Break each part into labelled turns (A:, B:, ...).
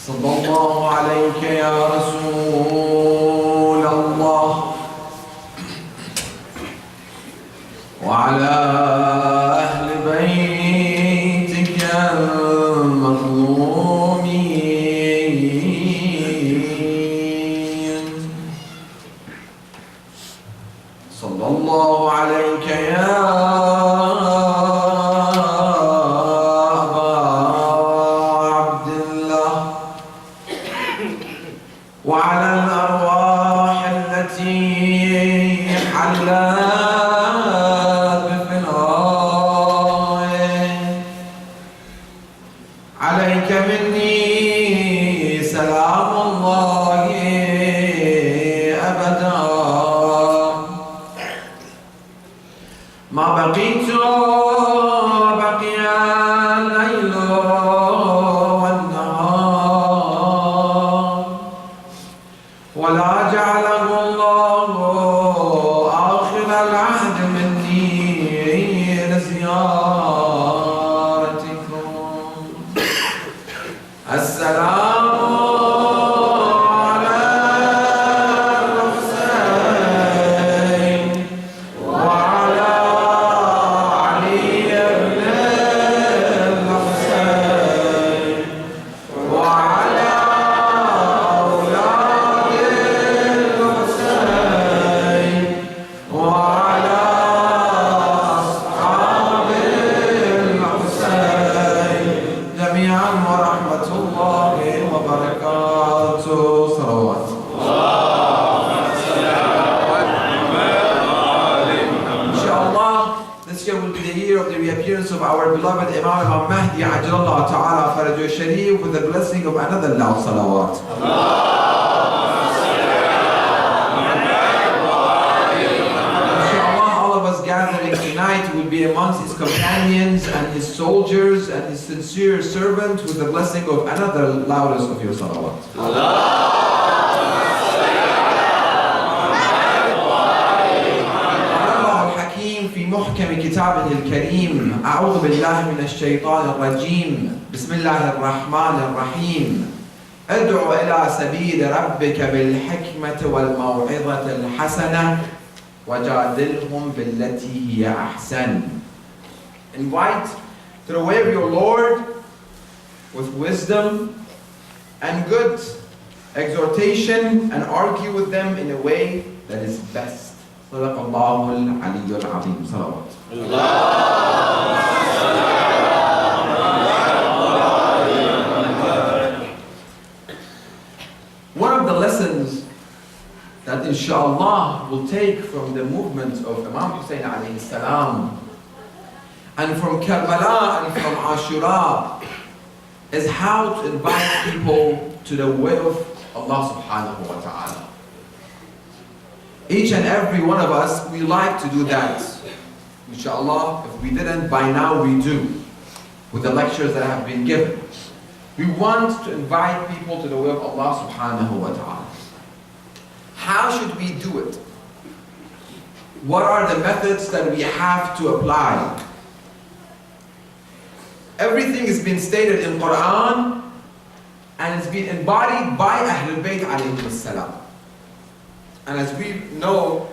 A: صلى الله عليك يا رسول الله وعلى أهل بيتك المظلومين صلى الله عليك يا وعلى الأرواح التي حلت بفنائك عليك مني سلام الله أبدا ما بقيت بقي الليل ولا جعله الله آخر العهد مني لزيارتكم السلام على الحسين وعلى علي بن الحسين وعلى ورحمة الله وبركاته صلوات Inshallah, this year will be the year of the reappearance of our beloved Imam Al-Mahdi Ajjallah Ta'ala Farajul Sharif with the blessing of another loud salawat. Gathering tonight will be amongst his companions and his soldiers and his sincere servant with the blessing of another loudest of your salawat. Allah al-Hakim fi muhkam kitabih al-Kareem a'udhu billahi min ash-shaytan al-rajim bismillah ar-Rahman ar-Rahim ad'u ila sabil rabbika bil hikmati wal maw'izati al-hasanah وَجَادِلْهُمْ بِالَّتِي هِيَ أَحْسَنُ. Invite to the way of your Lord with wisdom and good exhortation and argue with them in a way that is best. صدق الله العلي العظيم. صلوات. One of the lessons that inshallah will take from the movement of Imam Hussein alayhi salam and from Karbala and from Ashura is how to invite people to the way of Allah subhanahu wa ta'ala. Each and every one of us, we like to do that. Inshallah, if we didn't, by now we do, with the lectures that have been given. We want to invite people to the way of Allah subhanahu wa ta'ala. How should we do it? What are the methods that we have to apply? Everything has been stated in Quran and it's been embodied by Ahlul Bayt alayhi salam. And as we know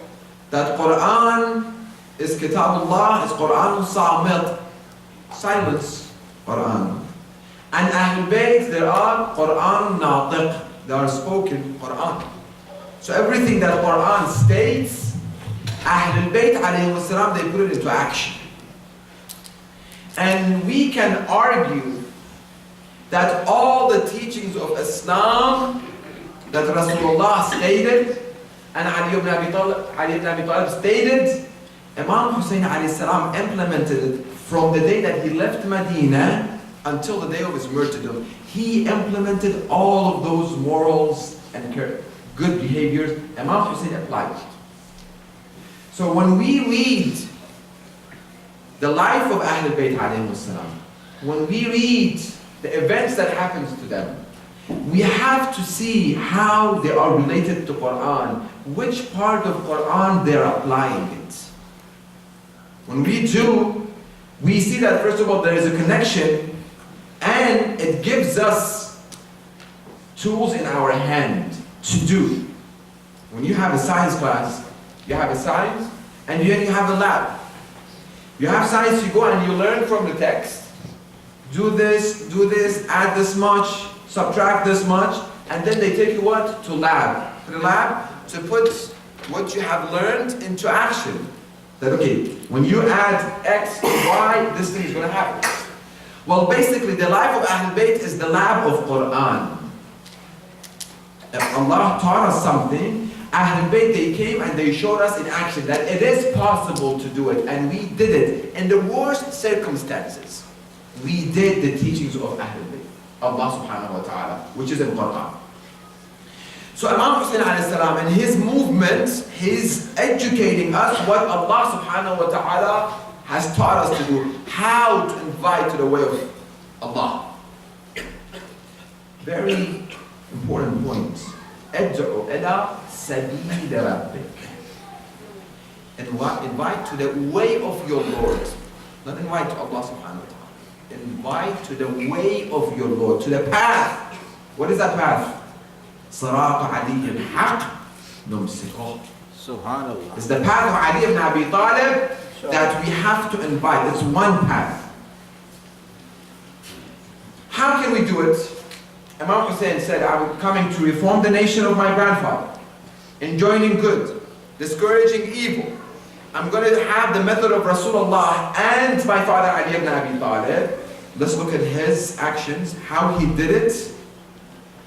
A: that Quran is Kitabullah, is Quran Samit, silence Quran. And Ahlul Bayt, there are Quran Natiq, they are spoken Quran. So everything that Quran states, Ahlul Bayt alayhi salam, they put it into action. And we can argue that all the teachings of Islam that Rasulullah stated and Ali ibn Abi Talib stated, Imam Hussein alayhi salam implemented it from the day that he left Medina until the day of his martyrdom. He implemented all of those morals and good behaviors. Imam Hussein applied it. So when we read the life of Ahlul Bayt alayhi salam, when we read the events that happens to them, we have to see how they are related to Quran, which part of Quran they are applying it. When we do, we see that first of all there is a connection, and it gives us tools in our hand to do. When you have a science class, you have a science, and then you have a lab. You have science, you go and you learn from the text. Do this, add this much, subtract this much, and then they take you what? To lab. To the lab to put what you have learned into action. That okay, when you add X, Y, this thing is going to happen. Well, basically the life of Ahlul Bayt is the lab of Quran. If Allah taught us something, Ahlul Bayt, they came and they showed us in action that it is possible to do it, and we did it in the worst circumstances. We did the teachings of Ahlul Bayt, Allah subhanahu wa ta'ala, which is in Quran. So Imam Hussein alayhi salam, in his movement, he's educating us what Allah subhanahu wa ta'ala has taught us to do, how to invite to the way of Allah. Very important point. Ad'u ila sabil rabbik. Invite to the way of your Lord. Not invite to Allah subhanahu wa ta'ala. Invite to the way of your Lord, to the path. What is that path? Sirat Ali al-Haq numsikuh.
B: Subhanallah.
A: It's the path of Ali ibn Abi Talib that we have to invite. It's one path. How can we do it? Imam Hussein said, I'm coming to reform the nation of my grandfather, enjoining good, discouraging evil. I'm going to have the method of Rasulullah and my father Ali ibn Abi Talib. Let's look at his actions, how he did it,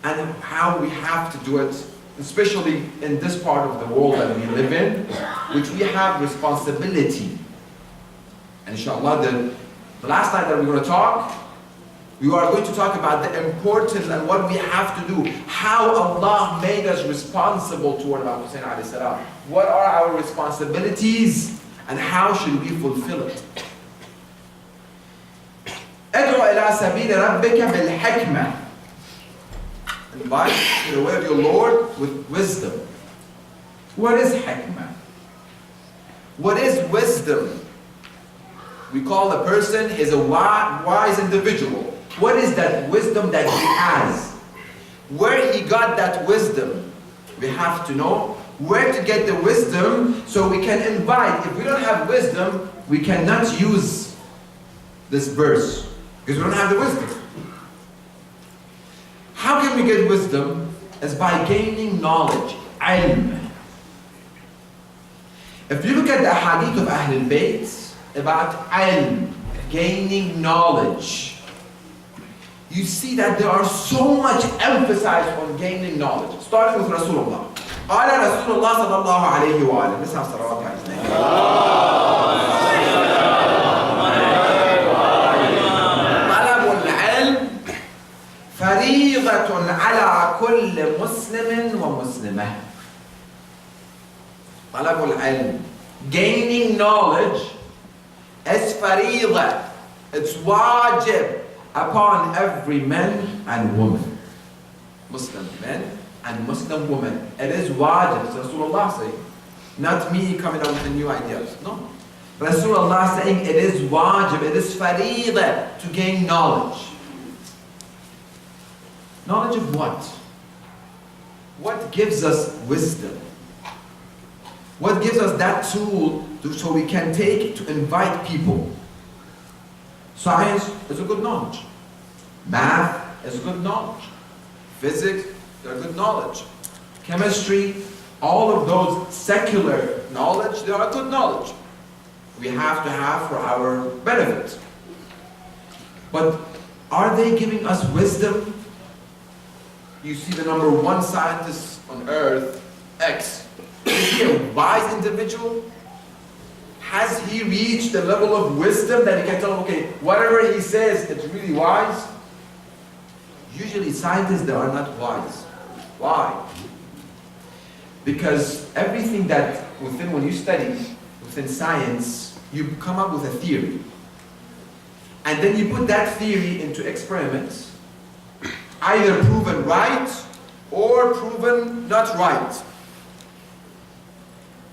A: and how we have to do it, especially in this part of the world that we live in, which we have responsibility. And inshallah, the last night that we're going to talk, we are going to talk about the importance and what we have to do, how Allah made us responsible toward Imam Hussein alayhi salam. What are our responsibilities and how should we fulfill it? Ad'u ila sabil rabbika bil hikmah. Invite to the way of your Lord with wisdom. What is hikmah? What is wisdom? We call a person is a wise individual. What is that wisdom that he has? Where he got that wisdom? We have to know where to get the wisdom so we can invite. If we don't have wisdom, we cannot use this verse because we don't have the wisdom. How can we get wisdom? Is by gaining knowledge, ilm. If you look at the hadith of Ahlul Bayt about ilm, gaining knowledge, you see that there are so much emphasis on gaining knowledge, starting with Rasulullah. قال رسول الله صلى الله عليه وآله. Let's have salawat على his name. طلب العلم فريضة على كل مسلم ومسلمة. طلب العلم, gaining knowledge, is فريضة. It's wajib upon every man and woman. Muslim men and Muslim women. It is wajib. It's Rasulullah saying. Not me coming up with new ideas. No. Rasulullah saying it is wajib, it is faridah to gain knowledge. Knowledge of what? What gives us wisdom? What gives us that tool so we can take to invite people? Science is a good knowledge. Math is good knowledge. Physics, they're good knowledge. Chemistry, all of those secular knowledge, they are good knowledge. We have to have for our benefit. But are they giving us wisdom? You see the number one scientist on earth, X. Is he a wise individual? Has he reached the level of wisdom that he can tell, okay, whatever he says, it's really wise? Usually scientists, they are not wise. Why? Because everything that when you study within science, you come up with a theory. And then you put that theory into experiments, either proven right or proven not right.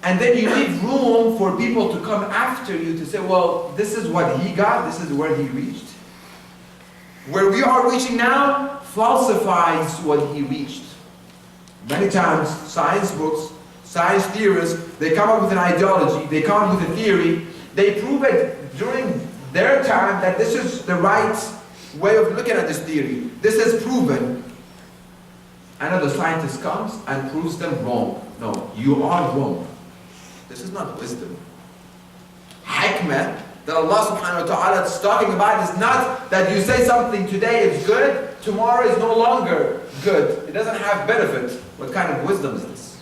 A: And then you leave room for people to come after you to say, well, this is what he got, this is where he reached. Where we are reaching now, falsifies what he reached. Many times, science books, science theorists, they come up with an ideology, they come up with a theory, they prove it during their time that this is the right way of looking at this theory. This is proven. Another scientist comes and proves them wrong. No, you are wrong. This is not wisdom. Hikmah that Allah subhanahu wa ta'ala is talking about is not that you say something today is good, tomorrow is no longer good. It doesn't have benefit. What kind of wisdom is this?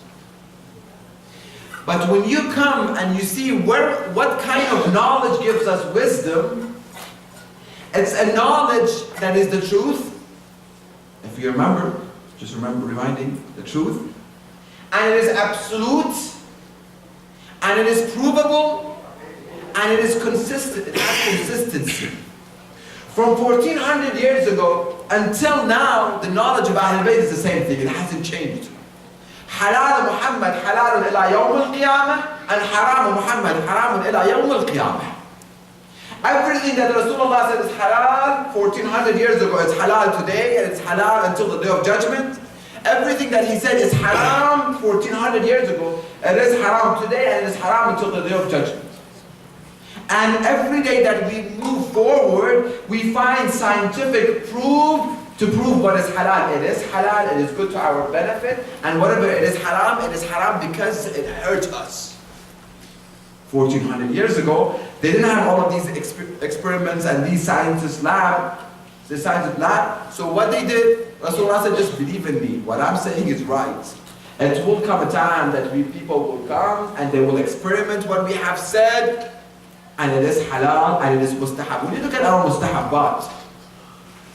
A: But when you come and you see what kind of knowledge gives us wisdom, it's a knowledge that is the truth. If you remember, just reminding the truth. And it is absolute, and it is provable, and it is consistent. It has consistency. From 1400 years ago until now, the knowledge of Ahl Bayt is the same thing. It hasn't changed. Halal Muhammad halalun ila yawm al-qiyamah, and haram Muhammad haramun ila yawm al-qiyamah. Everything that Rasulullah said is halal 1400 years ago, it's halal today, and it's halal until the day of judgment. Everything that he said is haram 1400 years ago, it is haram today, and it is haram until the day of judgment. And every day that we move forward, we find scientific proof to prove what is halal. It is halal, it is good to our benefit, and whatever it is haram because it hurts us. 1400 years ago, they didn't have all of these experiments and these scientists lab, so what they did, Rasulullah said, just believe in me. What I'm saying is right. It will come a time that people will come and they will experiment what we have said, and it is halal and it is mustahab. When you look at our mustahabat,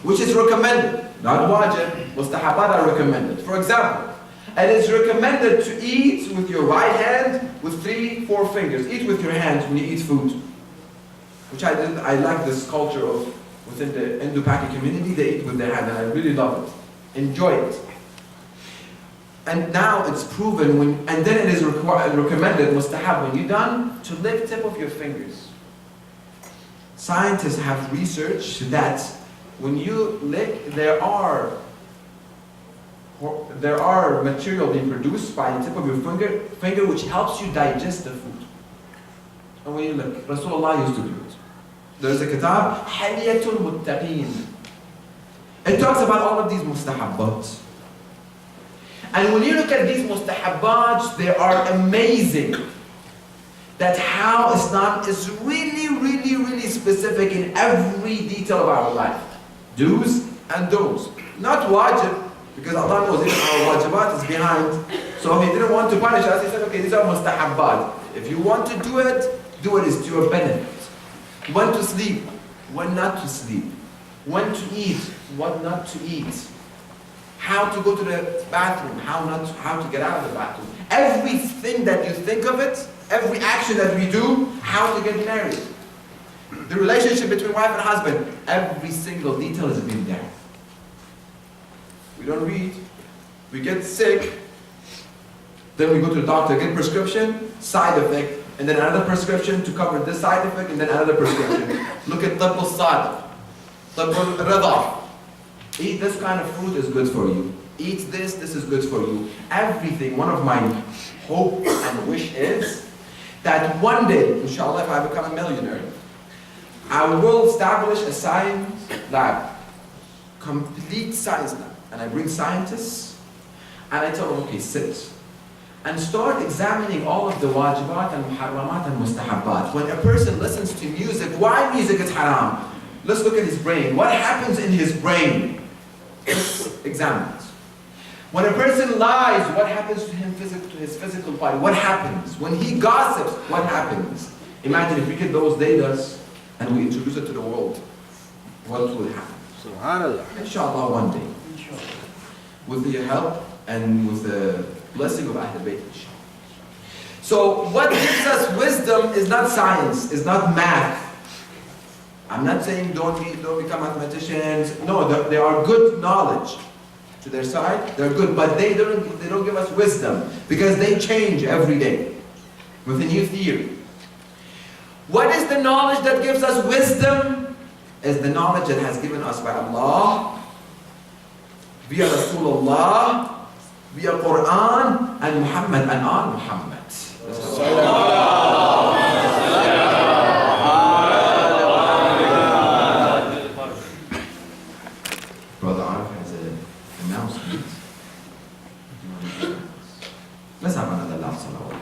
A: which is recommended, not wajib, mustahabat are recommended. For example, it is recommended to eat with your right hand with 3-4 fingers. Eat with your hands when you eat food. Which I like this culture of within the Indo-Paki community, they eat with their hand, and I really love it. Enjoy it. And now it's proven, and then it is recommended, mustahab, when you're done, to lick tip of your fingers. Scientists have researched that when you lick, there are material being produced by the tip of your finger which helps you digest the food. And when you lick, Rasulullah used to do it. There's a kitab, Haliyatul Muttaqeen. It talks about all of these mustahabbat. And when you look at these mustahabbat, they are amazing. That how Islam is really, really, really specific in every detail of our life. Do's and don'ts. Not wajib, because Allah knows even our wajibat is behind. So He didn't want to punish us. He said, okay, these are mustahabbat. If you want to do it is to your benefit. When to sleep, when not to sleep. When to eat, what not to eat. How to go to the bathroom, how to get out of the bathroom. Everything that you think of it, every action that we do, how to get married. The relationship between wife and husband, every single detail is been there. We don't read, we get sick, then we go to the doctor, get prescription, side effect, and then another prescription to cover this side effect, and then another prescription. Look at Tabb al-Sad, Tabb al-Rida. Eat this kind of fruit is good for you. Eat this is good for you. Everything. One of my hope and wish is that one day, inshallah, if I become a millionaire, I will establish a science lab, complete science lab. And I bring scientists, and I tell them, okay, sit. And start examining all of the wajibat and muharramat and mustahabbat. When a person listens to music, why music is haram? Let's look at his brain. What happens in his brain? Let's examine it. When a person lies, what happens to him, to his physical body? What happens? When he gossips, what happens? Imagine if we get those data and we introduce it to the world, what will happen?
B: Subhanallah.
A: Inshallah, one day. With the help and with the blessing of Ahl Bayt. So what gives us wisdom is not science, is not math. I'm not saying don't become mathematicians. No, they are good knowledge to their side. They're good, but they don't give us wisdom because they change every day with a new theory. What is the knowledge that gives us wisdom? Is the knowledge that has given us by Allah via Rasulullah, via Quran, and Muhammad and on Muhammad. Brother Arif has an announcement. Let's have another laugh salawat.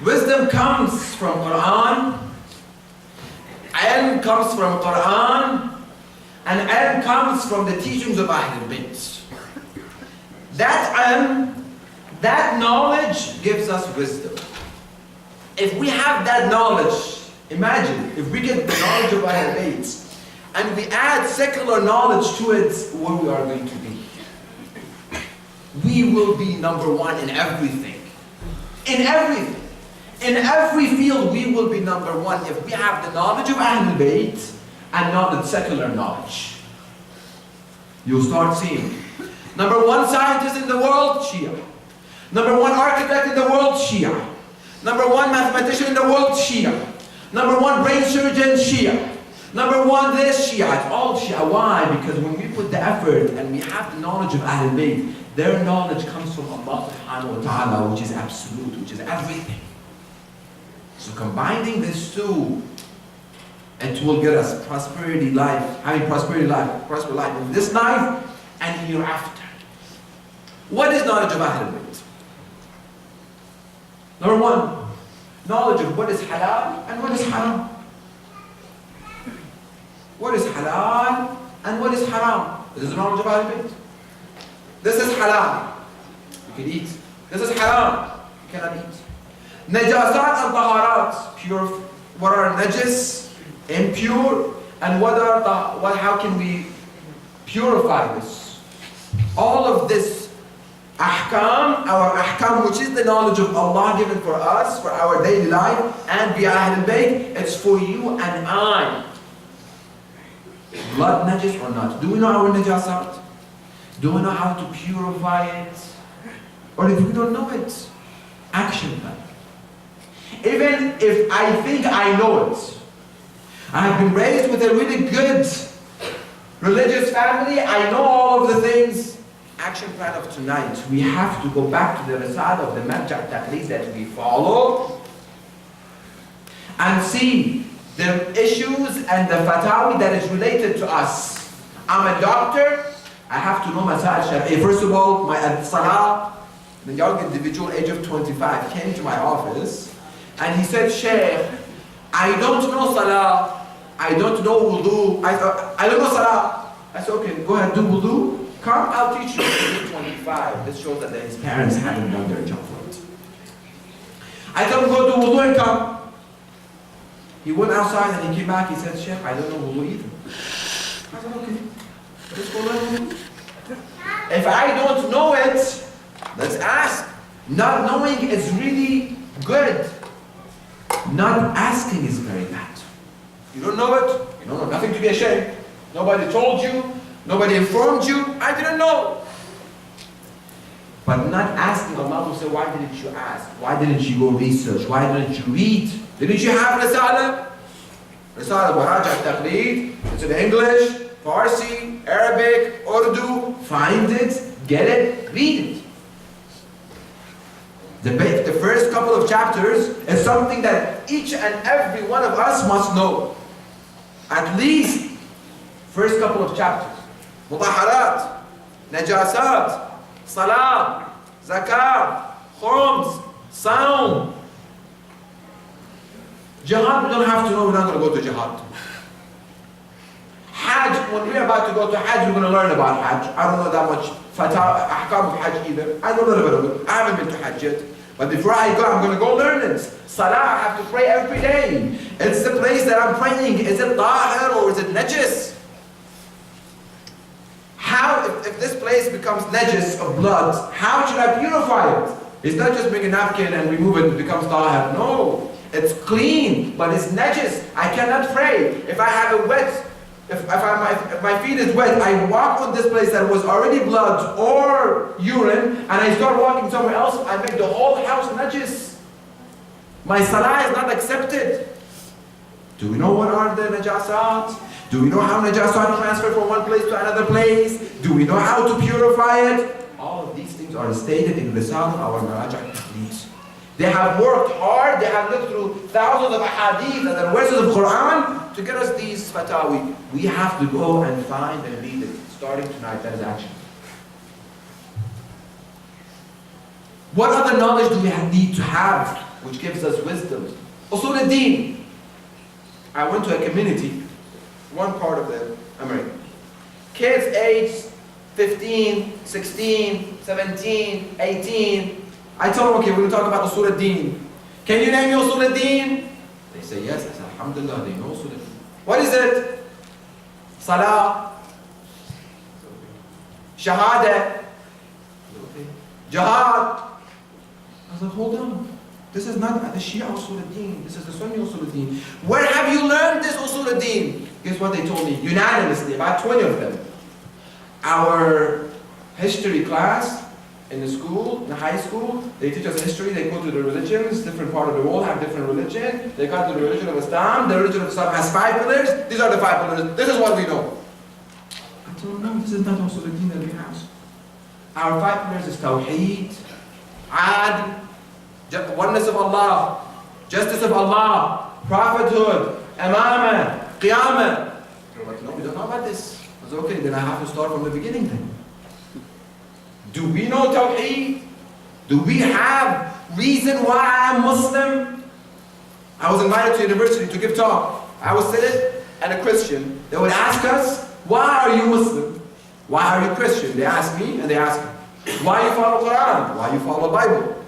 A: Wisdom comes from Quran, ilm comes from Quran, and ilm comes from the teachings of Ahlul Bayt. That ilm, that knowledge gives us wisdom. If we have that knowledge, imagine if we get the knowledge of Ahlul Bayt and we add secular knowledge to it, where we are going to be. We will be number one in everything. In everything. In every field we will be number one if we have the knowledge of Ahlul Bayt and not the secular knowledge. You'll start seeing number one scientist in the world, Shia. Number one architect in the world, Shia. Number one mathematician in the world, Shia. Number one brain surgeon, Shia. Number one this, Shia. It's all Shia. Why? Because when we put the effort and we have the knowledge of Ahlul Bayt, their knowledge comes from Allah subhanahu wa ta'ala, which is absolute, which is everything. So combining these two, it will get us prosperity life, having prosperity life, prosperous life in this life and hereafter. What is knowledge of Ahlul Bayt? Number one, knowledge of what is halal and what is haram. What is halal and what is haram? This is the knowledge of Ahlul Bayt. This is halal, you can eat. This is haram, you cannot eat. Najasat and taharat, pure. What are najis, impure, and how can we purify this? All of this ahkam, our ahkam, which is the knowledge of Allah given for us, for our daily life, and via Ahlul Bayt, it's for you and I. Blood najis or not? Do we know our najasat? Do we know how to purify it? Or if we don't know it, action plan. Even if I think I know it, I have been raised with a really good religious family, I know all of the things. Action plan of tonight, we have to go back to the result of the marja' taqleed that we follow and see the issues and the fatawi that is related to us. I'm a doctor, I have to know Masail Shaikh. First of all, my Salah, the young individual, age of 25, came to my office and he said, Shaykh, I don't know Salah, I don't know wudu, I don't know Salah. I said, okay, go ahead, do wudu. Come, I'll teach you. He's 25. This shows that his parents haven't done their job for it. I told him, go do wudu and come. He went outside and he came back, he said, Shaykh, I don't know wudu either. I said, okay. Let's go learn wudu. If I don't know it, let's ask. Not knowing is really good. Not asking is very bad. You don't know it, you don't know, nothing to be ashamed. Nobody told you, nobody informed you, I didn't know. But not asking, Allah will say, why didn't you ask? Why didn't you go research? Why didn't you read? Didn't you have Risala? Risala, Maraja' Taqleed, it's in English, Farsi, Arabic, Urdu. Find it, get it, read it. The first couple of chapters is something that each and every one of us must know. At least, first couple of chapters. Mutaharat, Najasat, Salah, Zakah, Khums, Saum. Jihad, we don't have to know, we're not going to go to Jihad. Hajj, when we're about to go to Hajj, we're going to learn about Hajj. I don't know that much ahkam of Hajj either. I know a little bit of it. I haven't been to Hajj yet. But before I go, I'm going to go learn it. Salah, I have to pray every day. It's the place that I'm praying. Is it tahir or is it najis? How, if this place becomes najis of blood, how should I purify it? It's not just bring a napkin and remove it and it becomes tahir. No, it's clean, but it's najis. I cannot pray. If I have a wet, if my feet is wet, I walk on this place that was already blood or urine, and I start walking somewhere else, I make the whole house najis. My salah is not accepted. Do we know what are the najasat? Do Do we know how najasa are transferred from one place to another place? Do we know how to purify it? All of these things are stated in Risala, our Maraja' Tahdeed. They have worked hard, they have looked through thousands of ahadith and the verses of Quran to get us these fatawi. We have to go and find and read it. Starting tonight, that is action. What other knowledge do we need to have which gives us wisdom? Usul al-Din. I went to a community, one part of the America. Kids aged 15, 16, 17, 18. I told them, okay, we're going to talk about Usul al-Din. Can you name me Usul al-Din? They say yes. I said, alhamdulillah, they know Usul al-Din. What is it? Salah. Shahada. Jihad. I was like, hold on. This is not the Shia Usul al-Din. This is the Sunni Usul al-Din. Where have you learned this Usul al-Din? Guess what they told me? Unanimously, about 20 of them. Our history class in the school, in the high school, they teach us history, they go to the religions, different part of the world have different religion. They come to the religion of Islam. The religion of Islam has 5 pillars. These are the 5 pillars. This is what we know. I told them, no, this is not Usul al-Din that we have. Our 5 pillars is Tawheed, Adl, oneness of Allah, justice of Allah, prophethood, Imamah, Qiyamah. They're like, no, we don't know about this. I was okay, then I have to start from the beginning then. Do we know Tawheed? Do we have reason why I'm Muslim? I was invited to university to give talk. I was sitting and a Christian. They would ask us, why are you Muslim? Why are you Christian? They ask me and they ask me, why you follow Quran? Why you follow Bible?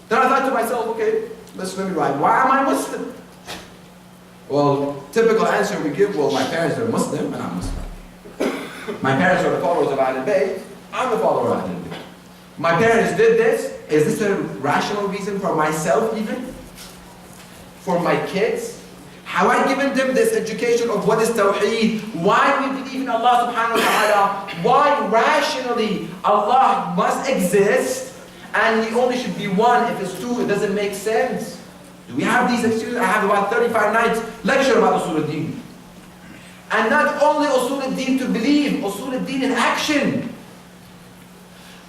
A: Then I thought to myself, okay, let's let me write, why am I Muslim? Well, typical answer we give, well, my parents are Muslim and I'm Muslim. My parents are the followers of Ahl-Bayt, I'm the follower of Ahl-Bayt. My parents did this, is this a rational reason for myself even? For my kids? Have I given them this education of what is Tawheed? Why we believe in Allah subhanahu wa ta'ala? Why rationally Allah must exist? And He only should be one. If it's 2, it doesn't make sense. Do we have these excuses? I have about 35 nights lecture about Usul al-Din. And not only Usul al-Din to believe, Usul al-Din in action.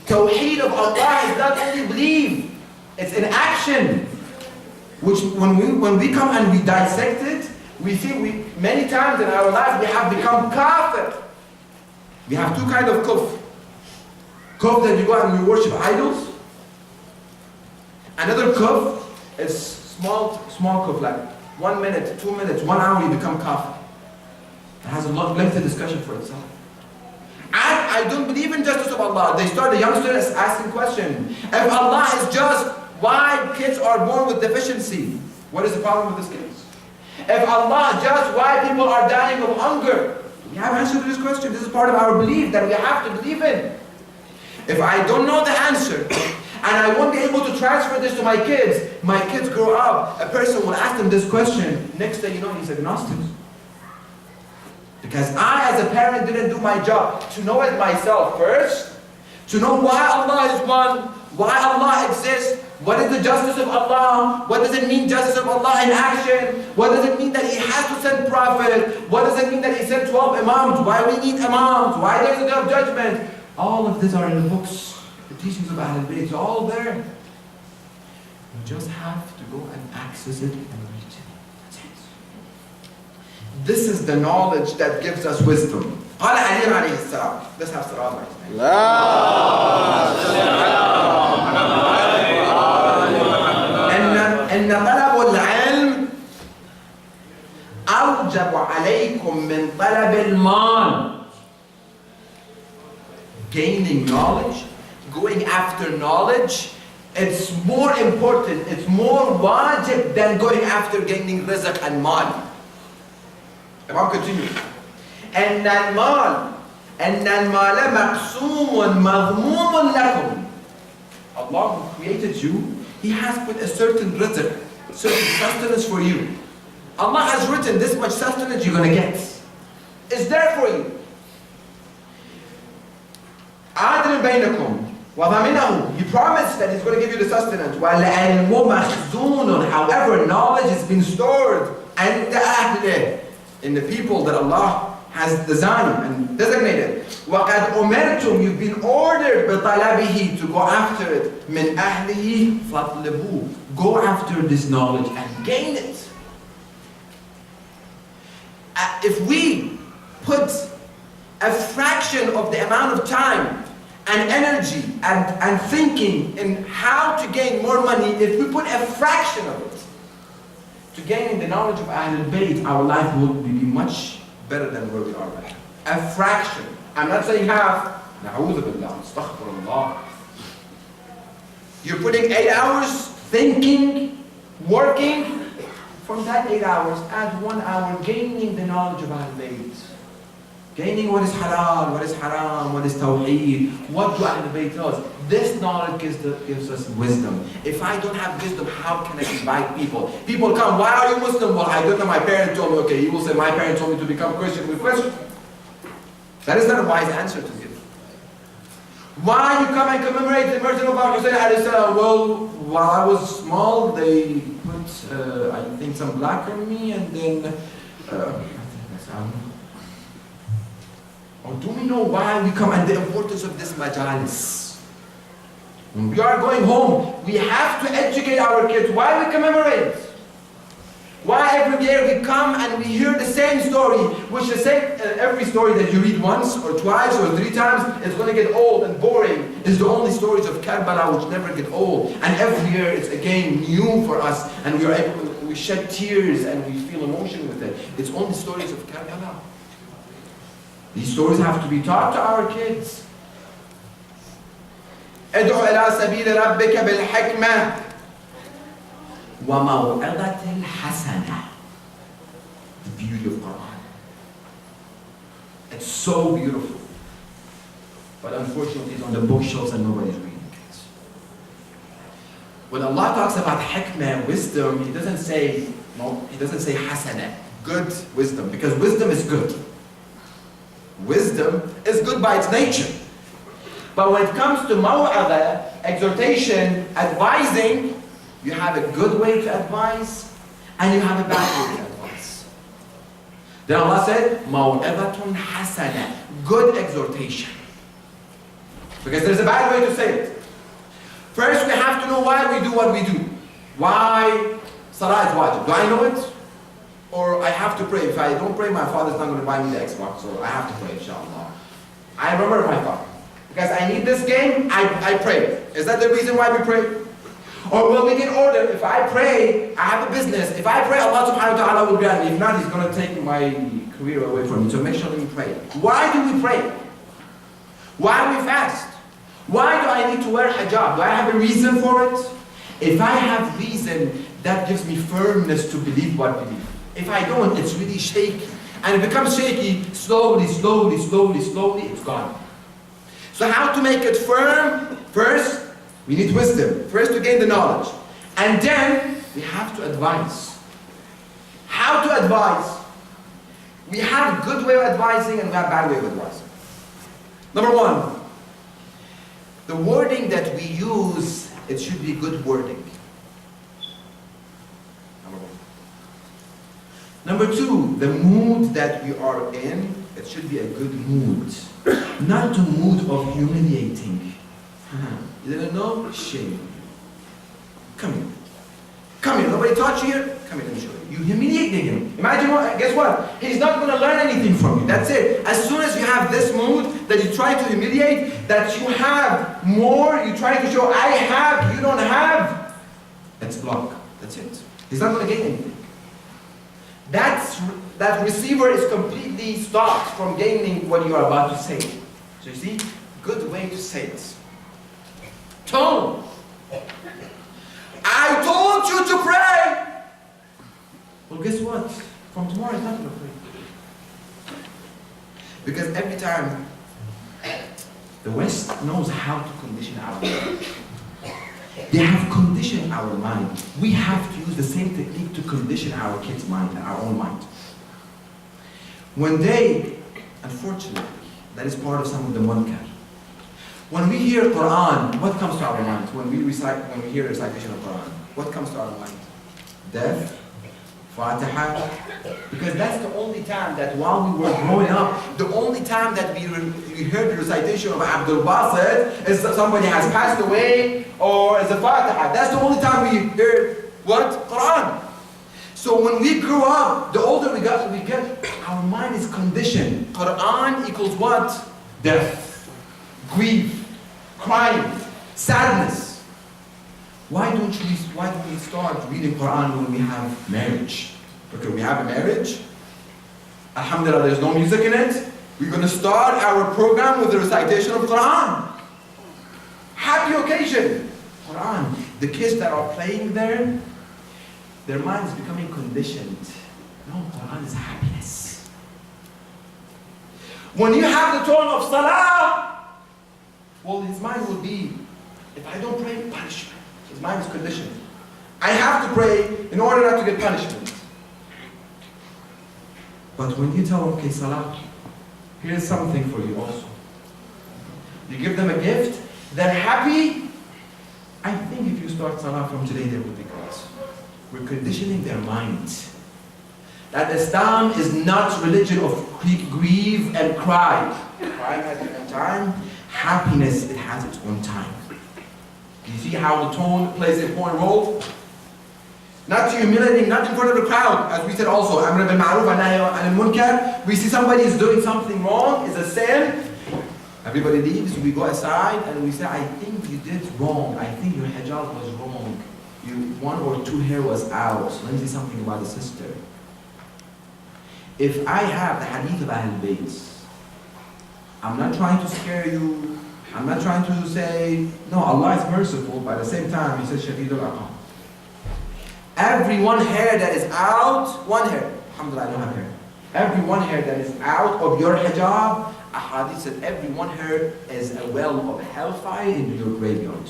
A: Tawheed of Allah is not only believe, it's in action. Which when we come and we dissect it, we see many times in our life we have become kafir. We have 2 kinds of kufr. Kufr that you go out and you worship idols. Another kufr is small kufr, like 1 minute, 2 minutes, 1 hour you become kafir. It has a lot lengthy discussion for itself. And I don't believe in justice of Allah. They start the youngsters asking questions. If Allah is just, why kids are born with deficiency? What is the problem with this case? If Allah just, why people are dying of hunger? We have answer to this question. This is part of our belief that we have to believe in. If I don't know the answer, and I won't be able to transfer this to my kids grow up, a person will ask them this question, next thing you know, he's agnostic. Because I, as a parent, didn't do my job to know it myself first, to know why Allah is one, why Allah exists, what is the justice of Allah, what does it mean justice of Allah in action, what does it mean that He has to send prophet, what does it mean that He sent 12 imams, why we need imams, why there is a day of judgment. All of these are in the books, the teachings of Ahl-Bayt, it's all there. You just have to go and access it and read it. That's it. This is the knowledge that gives us wisdom. قال علي عليه السلام. Let's have salam. إن طلب العلم أوجب عليكم من طلب المال. Gaining knowledge, going after knowledge, it's more important, it's more wajib than going after gaining rizq and mal. Imam continue. أن المال مقسوم مضموم لكم. Allah who created you, He has put a certain rizq, certain sustenance for you. Allah has written this much sustenance you're going to get. It's there for you. عادل بينكم وضمنه. He promised that He's going to give you the sustenance. وَالْعِلْمُ مَخْزُونٌ. However, knowledge has been stored عند أهله, in the people that Allah has designed and designated. وَقَدْ أُمِرْتُمْ, you've been ordered بِطَلَبِهِ, to go after it. مِنْ أَهْلِهِ فَاطْلِبُوهُ, go after this knowledge and gain it. If we put a fraction of the amount of time and energy and thinking in how to gain more money, if we put a fraction of it to gaining the knowledge of Ahlul Bayt, our life will be much better than where we are right now. A fraction. I'm not saying half. Na'udhu billah, astaghfirullah. You're putting 8 hours thinking, working. From that 8 hours, add 1 hour gaining the knowledge of Ahlul Bayt. Gaining what is halal, what is haram, what is tawheed, what do Ahlul Bayt tell us. This knowledge gives us wisdom. If I don't have wisdom, how can I invite people? People come, why are you Muslim? Well, I don't know, my parents told me. Okay, you will say, my parents told me to become Christian with question. That is not a wise answer to give. Why you come and commemorate the murder of Hussein alayhi salam? Well, while I was small, they put, I think, some black on me, and then, or do we know why we come and the importance of this majalis? When we are going home, we have to educate our kids. Why we commemorate? Why every year we come and we hear the same story, which the same, every story that you read once or twice or 3 times is going to get old and boring. It's the only stories of Karbala which never get old. And every year it's again new for us, and we are able, we shed tears and we feel emotion with it. It's only stories of Karbala. These stories have to be taught to our kids. ادعو إلى سبيل ربك بالحكمة وموعظة الحسنة. The beauty of Quran. It's so beautiful. But unfortunately it's on the bookshelves and nobody's reading it. When Allah talks about hikmah, wisdom, He doesn't say hasana, good wisdom, because wisdom is good. Wisdom is good by its nature. But when it comes to maw'adha, exhortation, advising, you have a good way to advise, and you have a bad way to advise. Then Allah said, maw'adhatun hasana, good exhortation. Because there's a bad way to say it. First, we have to know why we do what we do. Why salah is wajib. Do I know it? Or I have to pray. If I don't pray, my father's not going to buy me the Xbox, so I have to pray, inshallah. I remember my father. Because I need this game, I pray. Is that the reason why we pray? Or will we get order? If I pray, I have a business. If I pray, Allah subhanahu wa ta'ala will grant me. If not, He's going to take my career away from me. So make sure that we pray. Why do we pray? Why do we fast? Why do I need to wear hijab? Do I have a reason for it? If I have reason, that gives me firmness to believe what I believe. If I don't, it's really shaky. And it becomes shaky, slowly, it's gone. So how to make it firm? First, we need wisdom. First, to gain the knowledge. And then, we have to advise. How to advise? We have good way of advising and we have bad way of advising. Number 1, the wording that we use, it should be good wording. Number 2, the mood that we are in, it should be a good mood. Not a mood of humiliating. You didn't know? Shame. Come here. Come here. Nobody taught you here? Come here, let me show you. You humiliating him. Imagine what, guess what? He's not going to learn anything from you. That's it. As soon as you have this mood that you try to humiliate, that you have more, you try to show I have, you don't have, that's block. That's it. He's not going to get anything. That receiver is completely stopped from gaining what you are about to say. So you see, good way to say it. Tone. I told you to pray. Well, guess what? From tomorrow, it's not going to pray. Because every time, the West knows how to condition our mind. They have conditioned our mind. We have to use the same technique to condition our kids' mind and our own mind. When they, unfortunately, that is part of some of the munkar. When we hear Quran, what comes to our mind? When we hear recitation of Quran, what comes to our mind? Death, Fatiha. Because that's the only time that while we were growing up, the only time that we heard the recitation of Abdul Basit is that somebody has passed away or is a Fatiha. That's the only time we heard what? Quran. So when we grew up, the older we get, our mind is conditioned. Quran equals what? Death, grief, crying, sadness. Why don't we start reading Quran when we have marriage? Okay, we have a marriage. Alhamdulillah, there's no music in it. We're going to start our program with the recitation of Quran. Happy occasion. Quran. The kids that are playing there, their mind is becoming conditioned. No, Quran is happiness. When you have the tone of Salah, well, his mind will be, if I don't pray, punishment. His mind is conditioned. I have to pray in order not to get punishment. But when you tell them, okay, Salah, here's something for you also. You give them a gift, they're happy. I think if you start Salah from today, they will be great. We're conditioning their mind. That Islam is not religion of grieve and cry. Cry has its own time. Happiness, it has its own time. You see how the tone plays an important role? Not humiliating, not in front of the crowd. As we said also, Amr bil Ma'ruf and Nahy anil Munkar. We see somebody is doing something wrong, is a sin. Everybody leaves, we go aside and we say, I think you did wrong. I think your hijab was wrong. One or two hair was out. So let me say something about the sister. If I have the hadith of Ahl-Bayt, I'm not trying to scare you. I'm not trying to say, no, Allah is merciful, but at the same time, He says, Shadidul Aqam. Every one hair that is out, one hair, alhamdulillah, I don't have hair. Every one hair that is out of your hijab, a hadith said every one hair is a well of hellfire into your graveyard.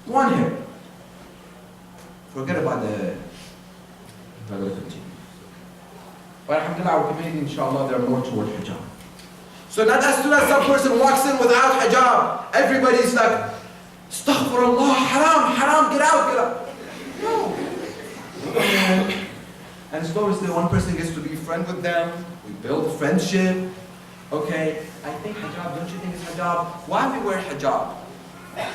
A: One hair. Forget about the regular continue. But alhamdulillah, our community, inshallah, there are more toward hijab. So not as soon as some person walks in without hijab, everybody's like, astaghfirullah, haram, haram, get out, get out. No. And slowly, one person gets to be friend with them. We build a friendship. Okay, I think hijab, don't you think it's hijab? Why we wear hijab?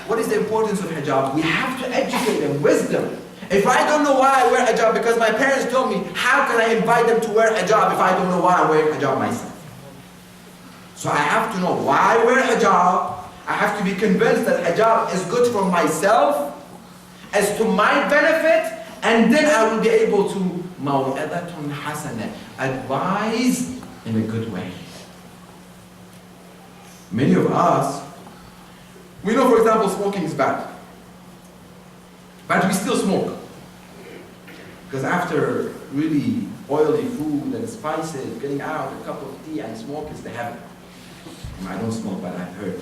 A: What is the importance of hijab? We have to educate them, wisdom. If I don't know why I wear hijab because my parents told me, how can I invite them to wear hijab if I don't know why I'm wearing hijab myself? So I have to know why I wear hijab. I have to be convinced that hijab is good for myself, as to my benefit, and then I will be able to maw'idatun hasanah, advise in a good way. Many of us, we know, for example, smoking is bad. But we still smoke. Because after really oily food and spices, getting out a cup of tea and smoke is the heaven. I don't smoke, but I've heard.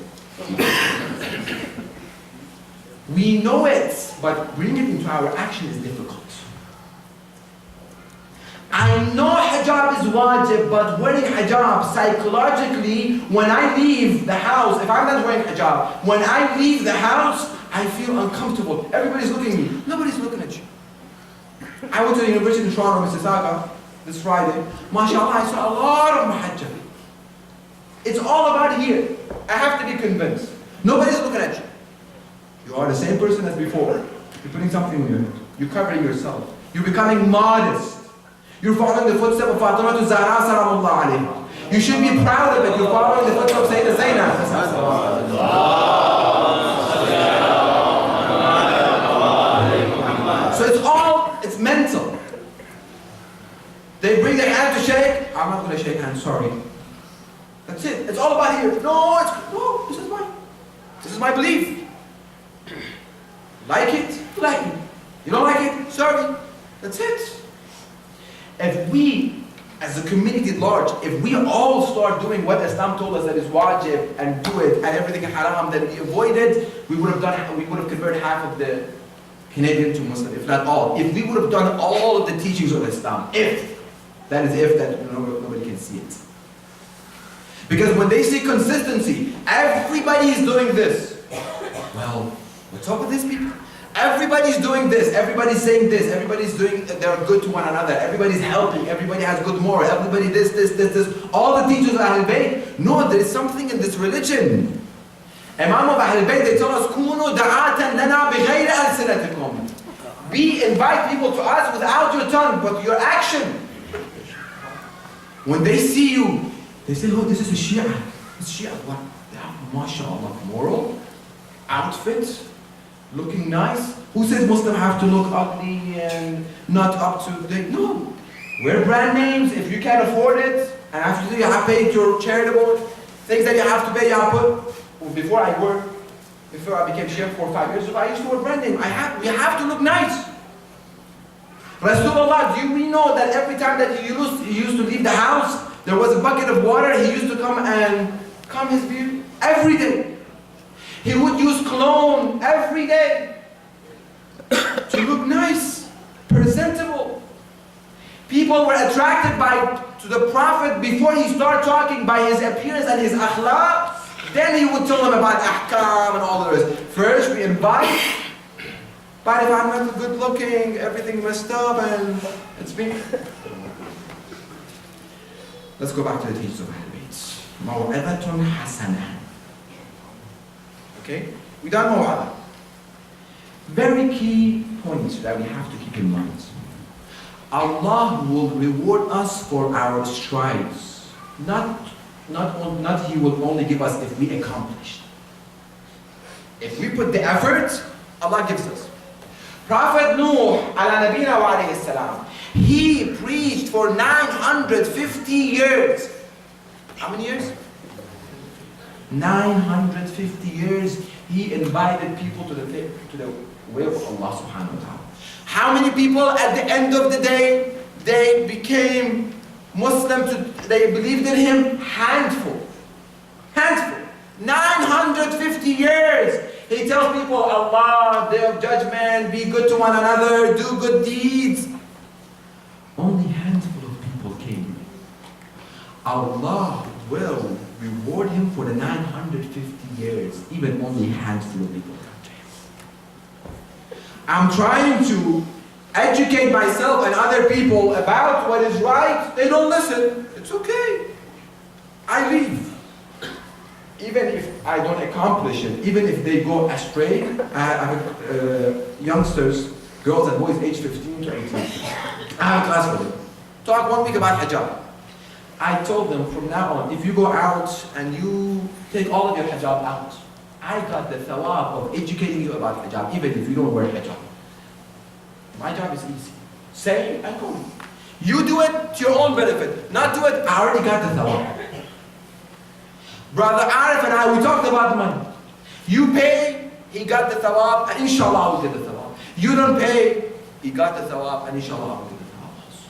A: We know it, but bringing it into our action is difficult. I know hijab is wajib, but wearing hijab psychologically, when I leave the house, if I'm not wearing hijab, when I leave the house, I feel uncomfortable. Everybody's looking at me. Nobody's looking at you. I went to the University in Toronto, Mississauga, this Friday. MashaAllah, I saw a lot of muhajjab. It's all about here. I have to be convinced. Nobody's looking at you. You are the same person as before. You're putting something in your head. You're covering yourself. You're becoming modest. You're following the footsteps of Fatima to Zahra salamullah alayha. You should be proud of it. You're following the footsteps of Sayyidina Zainab. So it's mental. They bring their hand to shake. I'm not going to shake hands, sorry. That's it. It's all about here. No, this is my belief. Like it? Like it. You don't like it? Sorry. That's it. If we, as a community at large, if we all start doing what Islam told us that is wajib and do it, and everything haram that we avoided, we would have converted half of the Canadian to Muslim, if not all. If we would have done all of the teachings of Islam, if that nobody can see it. Because when they see consistency, everybody is doing this. Well, what's up with these people? Everybody's doing this, everybody's saying this, everybody's doing, they're good to one another, everybody's helping, everybody has good moral, everybody this. All the teachers of Ahl Bayt, no, there is something in this religion. Imam of Ahl Bayt, they tell us, كُونُوا دَعَاةً لَنَا بِغَيْرِ أَلْسِنَتِكُمْ. Invite people to us without your tongue, but your action. When they see you, they say, oh, this is a Shia. It's Shia. What? MashaAllah, moral, outfit, looking nice. Who says Muslims have to look ugly and not up to date? No. Wear brand names if you can't afford it. And after you have paid your charitable things that you have to pay, you have put. Well, before I became Shaikh 4 or 5 years ago, I used to wear brand name. We have to look nice. Rasulullah, do we know that every time that he used to leave the house, there was a bucket of water, he used to come and comb his beard every day. He would use cologne every day to look nice, presentable. People were attracted to the Prophet before he started talking by his appearance and his akhlaq. Then he would tell them about ahkam and all the rest. First we invite, but if I'm not good looking, everything messed up and it's me. Let's go back to the teachings of Ahl Bayt. Maw'idatun hasanah. Okay? We done maw'adah. Very key points that we have to keep in mind. Allah will reward us for our strides. Not He will only give us if we accomplish. If we put the effort, Allah gives us. Prophet Nuh, ala nabina wa alayhi salam, he preached for 950 years. How many years? 950 years he invited people to the way of Allah subhanahu wa ta'ala. How many people at the end of the day, they became Muslim, they believed in him? Handful. 950 years. He tells people, Allah, day of judgment, be good to one another, do good deeds. Only a handful of people came. Allah will reward him for the 950 years, even only a handful of people come to him. I'm trying to educate myself and other people about what is right. They don't listen. It's okay. I leave. Even if I don't accomplish it, even if they go astray, I have youngsters, girls and boys aged 15 to 18. I have a class with them. Talk 1 week about hijab. I told them from now on, if you go out and you take all of your hijab out, I got the thawab of educating you about hijab, even if you don't wear hijab. My job is easy. Say and go. You do it to your own benefit. Not do it, I already got the thawab. Brother Arif and I, we talked about money. You pay, he got the thawab, and inshallah we get the thawab. You don't pay, he got the thawab, and inshallah we get the thawab also.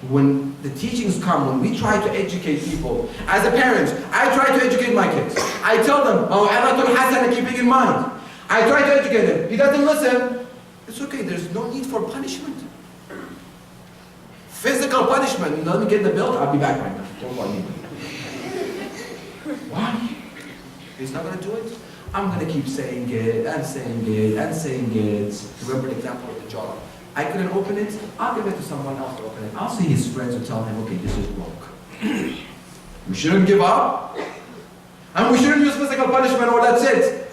A: When the teachings come, when we try to educate people, as a parent, I try to educate my kids. I tell them, oh, Maw'idatun hasanah, keeping in mind. I try to educate him. He doesn't listen. It's okay, there's no need for punishment. Physical punishment, let me get the bill, I'll be back right now. Don't worry. Why? He's not going to do it. I'm going to keep saying it, and saying it, and saying it. Remember the example of the jar. I couldn't open it, I'll give it to someone else to open it. I'll see his friends who tell him, okay, this is wrong. We shouldn't give up. And we shouldn't use physical punishment, or that's it.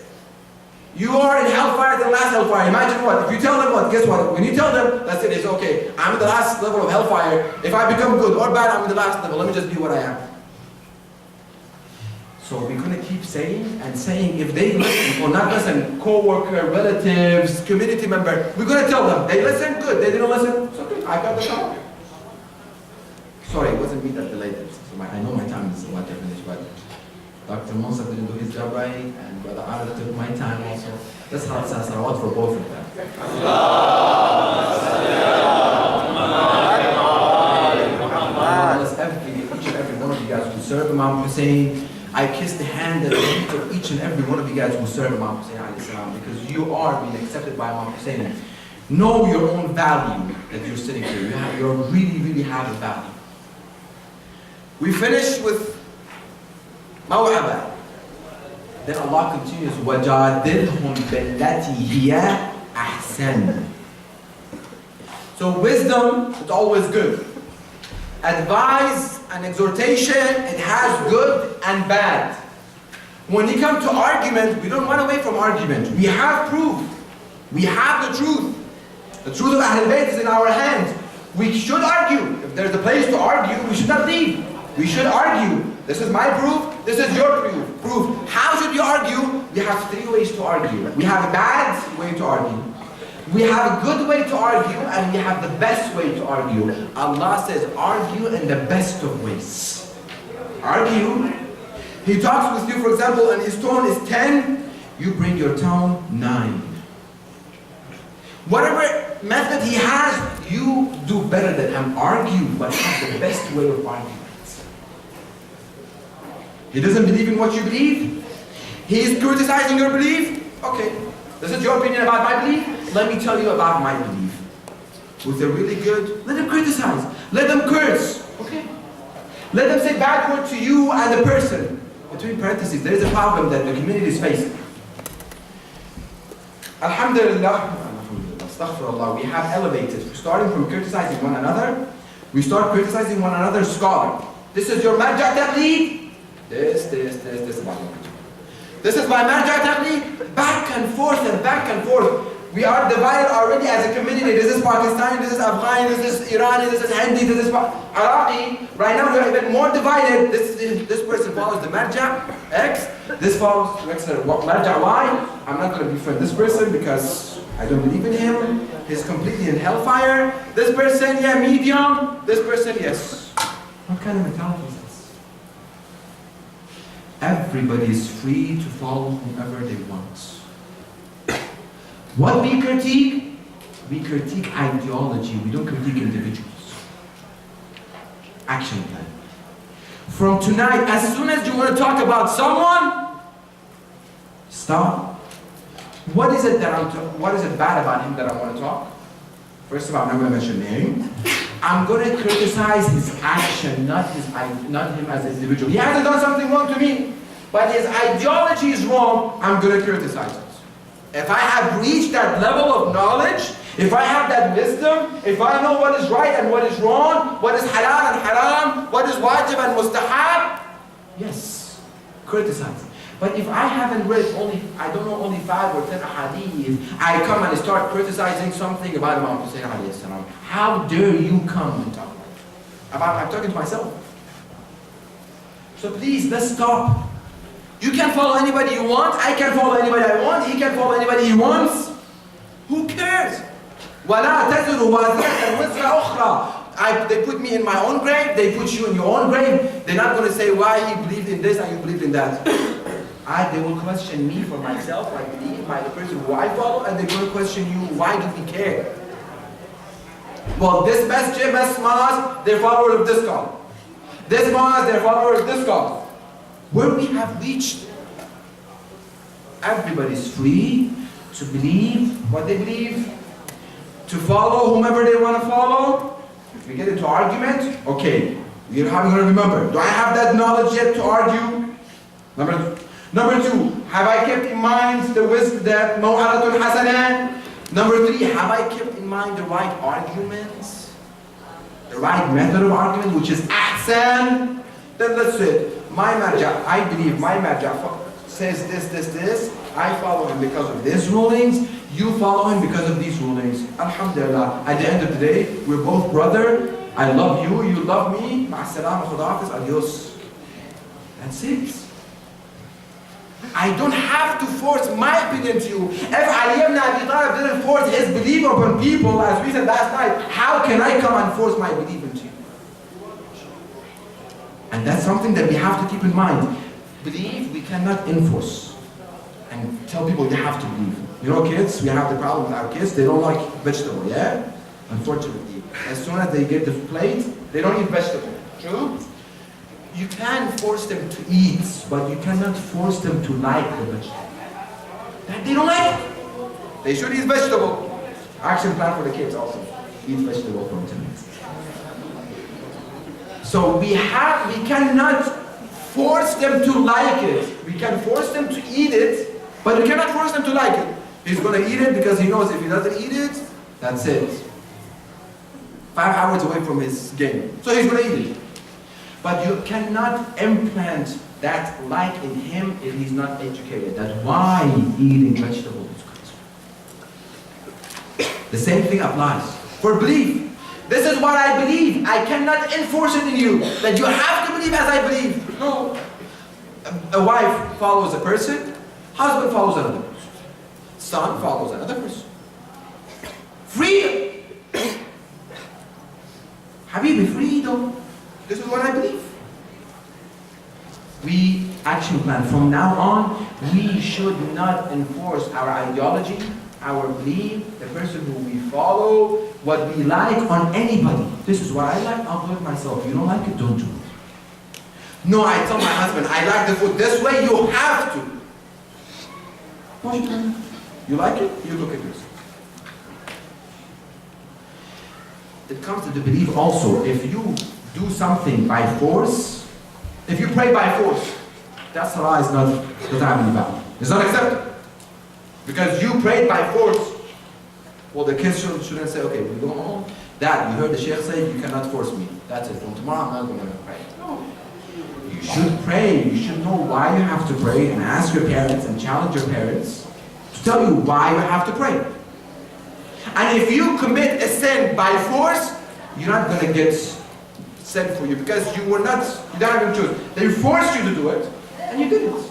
A: You are in hellfire, the last hellfire. Imagine what? If you tell them what? Guess what? When you tell them, that's it. It's okay. I'm in the last level of hellfire. If I become good or bad, I'm in the last level. Let me just be what I am. So we're going to keep saying and saying, if they listen or not listen, co-worker, relatives, community member, we're going to tell them, they listen, good. They didn't listen, it's okay. I got the job. Sorry, it wasn't me that delayed it. So I know my time is about to finish, but Dr. Musa didn't do his job right, and Brother Arif took my time also. Let's have salawat for both of them. Each and every one of you guys who serve Imam Hussein, I kiss the hand and the feet of each and every one of you guys who serve Imam Hussein alayhi salam, because you are being accepted by Imam Hussein. Know your own value that you're sitting here. You really, really have a value. We finish with Maw'adah. Then Allah continues, وَجَادِلْهُمْ بِالَّتِي هِيَ أَحْسَنُ. So wisdom is always good. Advice and exhortation, it has good and bad. When you come to argument, we don't run away from argument. We have proof. We have the truth. The truth of Ahlul Bayt is in our hands. We should argue. If there's a place to argue, we should not leave. We should argue. This is my proof. This is your proof. How should we argue? We have 3 ways to argue. We have a bad way to argue. We have a good way to argue, and we have the best way to argue. Allah says, argue in the best of ways. Argue. He talks with you, for example, and his tone is 10, you bring your tone 9. Whatever method he has, you do better than him. Argue, but have the best way of arguing. He doesn't believe in what you believe. He is criticizing your belief. Okay, this is your opinion about my belief. Let me tell you about my belief. Was it really good? Let them criticize. Let them curse. Okay. Let them say bad word to you and the person. Between parentheses, there is a problem that the community is facing. Alhamdulillah, astaghfirullah, we have elevated. Starting from criticizing one another, we start criticizing one another's scholar. This is your marja' tabligh. This is my marja'. This is my marja' tabligh. Back and forth and back and forth. We are divided already as a community. This is Pakistani, this is Afghani, this is Irani, this is Hindi, this is Iraqi. Right now we are even more divided. This person follows the marja' X. This follows marja' Y. I'm not going to befriend this person because I don't believe in him. He's completely in hellfire. This person, yeah, medium. This person, yes. What kind of mentality is this? Everybody is free to follow whomever they want. What we critique? We critique ideology. We don't critique individuals. Action plan. From tonight, as soon as you want to talk about someone, stop. What is it bad about him that I want to talk? First of all, I'm not going to mention name. I'm going to criticize his action, not him as an individual. He hasn't done something wrong to me, but his ideology is wrong. I'm going to criticize it. If I have reached that level of knowledge, if I have that wisdom, if I know what is right and what is wrong, what is halal and haram, what is wajib and mustahab, yes, criticize. But if I haven't read I don't know only 5 or 10 hadith, I come and start criticizing something about Imam Hussein alayhi salam. How dare you come and talk about I'm talking to myself. So please, let's stop. You can follow anybody you want, I can follow anybody I want, he can follow anybody he wants. Who cares? وَلَا تَزُرُ وَازِرَةً وِزْرَ أُخْرَى. They put me in my own grave, they put you in your own grave. They're not going to say why he believed in this and you believed in that. They will question me for myself, my belief, the person who I follow, and they're going to question you, why do we care? Well, this masjid, they're followers of this God. This mosque, they're followers of this God. Where we have reached, everybody's free to believe what they believe, to follow whomever they want to follow. If we get into argument, okay, we're going to remember, do I have that knowledge yet to argue? Number 2, have I kept in mind the maw'alatul hasanah? Number 3, have I kept in mind the right arguments? The right method of argument, which is ahsan? Then let's say, my marja', I believe my marja' says this, I follow him because of these rulings, you follow him because of these rulings. Alhamdulillah, at the end of the day, we're both brother, I love you, you love me, ma'as-salama, khuda-hafiz, adios. That's it. I don't have to force my opinion to you. If Ali ibn Abi Talib didn't force his belief upon people, as we said last night, how can I come and force my belief into you? And that's something that we have to keep in mind. Believe we cannot enforce and tell people you have to believe. You know, kids, we have the problem with our kids, they don't like vegetable, yeah? Unfortunately. As soon as they get the plate, they don't eat vegetable. True? You can force them to eat, but you cannot force them to like the vegetable. That they don't like it. They should eat vegetable. Action plan for the kids also. Eat vegetable from tonight. So we cannot force them to like it. We can force them to eat it, but we cannot force them to like it. He's going to eat it because he knows if he doesn't eat it, that's it. 5 hours away from his game. So he's going to eat it. But you cannot implant that like in him if he's not educated. That's why eating vegetables is good. The same thing applies for belief. This is what I believe. I cannot enforce it in you. That you have to believe as I believe. No. A wife follows a person. Husband follows another person. Son follows another person. Freedom. Habibi, freedom. This is what I believe. We action plan. From now on, we should not enforce our ideology, our belief, the person who we follow, what we like on anybody. This is what I like, I'll do it myself. You don't like it, don't do it. No, I tell my husband, I like the food this way, you have to. You like it? You look at yourself. It comes to the belief also, if you do something by force, if you pray by force, that salah is not valid. It's not accepted. Because you prayed by force. Well, the kids shouldn't say, okay, we go home. Dad, you heard the Shaykh say, you cannot force me. That's it. From tomorrow, I'm not going to pray. No. You should pray. You should know why you have to pray and ask your parents and challenge your parents to tell you why you have to pray. And if you commit a sin by force, you're not going to get sin for you because you don't have to choose. They forced you to do it, and you did it.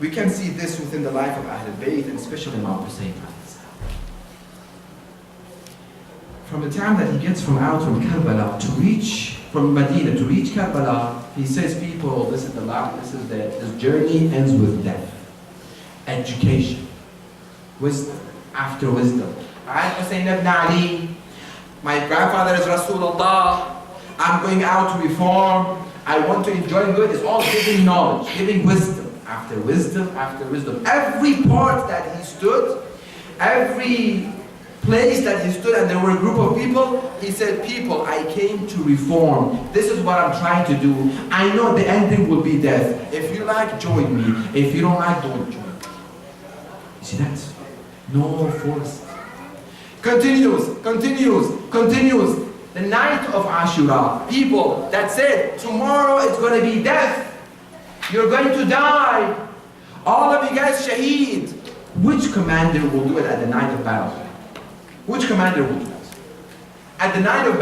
A: We can see this within the life of Ahlul Bayt, and especially Imam Hussein. From the time that he gets from Karbala to reach, from Medina to reach Karbala, he says, people, this journey ends with death. Education. Wisdom. After wisdom. Hussein ibn Ali, my grandfather is Rasulullah, I'm going out to reform, I want to enjoy good. It's all giving knowledge, giving wisdom. After wisdom, after wisdom. Every part that he stood, every place that he stood, and there were a group of people, he said, people, I came to reform. This is what I'm trying to do. I know the ending will be death. If you like, join me. If you don't like, don't join me. You see that? No force. Continues, continues, continues. The night of Ashura, people that said, tomorrow it's going to be death. You're going to die. All of you guys shaheed. Which commander will do it at the night of battle? Which commander will do it? At the night of